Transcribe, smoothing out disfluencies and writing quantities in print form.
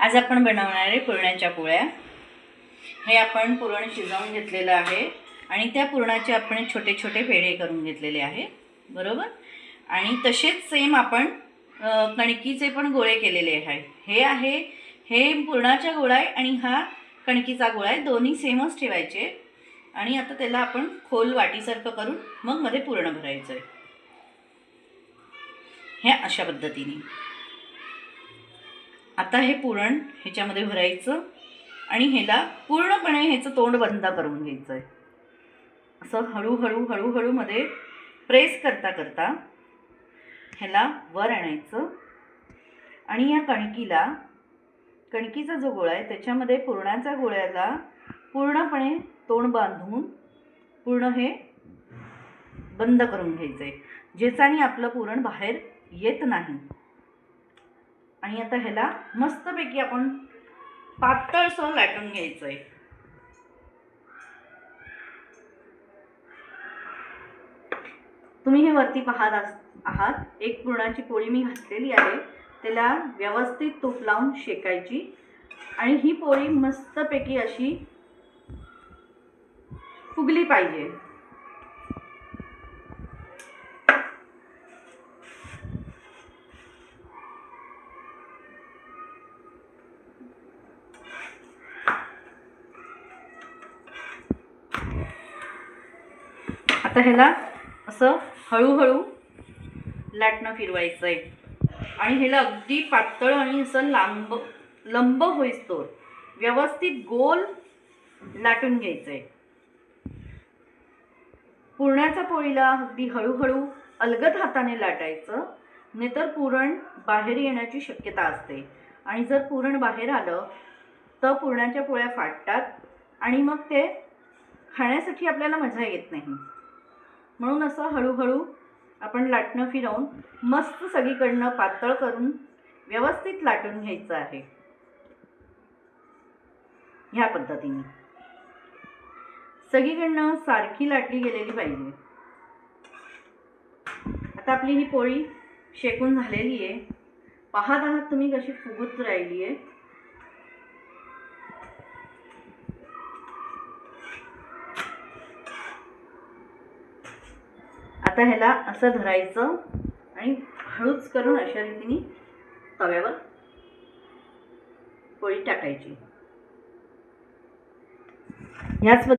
आज आपण बनवणार आहे पुरणाच्या पोळ्या। हे आपण पुरण शिजवून घेतलेलं आहे आणि त्या पुरणाचे आपण छोटे छोटे पेढे करून घेतलेले आहे, बरोबर। आणि तसेच सेम आपण कणकीचे पण गोळे केलेले आहे। हे पुरणाचा गोळा आहे आणि हा कणकीचा गोळा आहे, दोन्ही सेमच ठेवायचे। आणि आता त्याला आपण खोल वाटीसारखं करून मग मध्ये पुरण भरायचं आहे, हे अशा पद्धतीने। आता हे पुरण ह्याच्यामध्ये भरायचं आणि ह्याला पूर्णपणे ह्याचं तोंड बंद करून घ्यायचं आहे। असं हळूहळू हळूहळू मध्ये प्रेस करता करता ह्याला वर आणायचं आणि या कणकीचा जो गोळा आहे त्याच्यामध्ये पुरणाच्या गोळ्याला पूर्णपणे तोंड बांधून पूर्ण हे बंद करून घ्यायचं आहे, ज्याच्याने आपलं पुरण बाहेर येत नाही। आणि आता ह्याला मस्तपैकी आपण पातळसर लाटून घ्यायचं आहे। तुम्ही हे वरती पाहत आहात, एक पुरणाची पोळी मी घातलेली आहे, त्याला व्यवस्थित तूप लावून शेकायची आणि ही पोळी मस्तपैकी अशी फुगली पाहिजे। आता ह्याला असं हळूहळू लाटणं फिरवायचं आहे आणि ह्याला अगदी पातळ आणि असं लंब होईस्तोवर व्यवस्थित गोल लाटून घ्यायचं आहे। पुरणाच्या पोळीला अगदी हळूहळू अलगद हाताने लाटायचं, नाहीतर पुरण बाहेर येण्याची शक्यता असते आणि जर पुरण बाहेर आलं तर पुरणाच्या पोळ्या फाटतात आणि मग ते खाण्यासाठी आपल्याला मजा येत नाही। म्हणून असं हळूहळू आपण लाटणं फिरवून मस्त सगळीकडनं पातळ करून व्यवस्थित लाटून घ्यायचं आहे, ह्या पद्धतीने सगळीकडनं सारखी लाटली गेलेली पाहिजे। आता आपली ही पोळी शेकून झालेली आहे, पाहत आहात तुम्ही कशी फुगत राहिली आहे। आता ह्याला असं धरायचं आणि हळूच करून अशा रीतीने तव्यावर पोळी टाकायची। ह्याच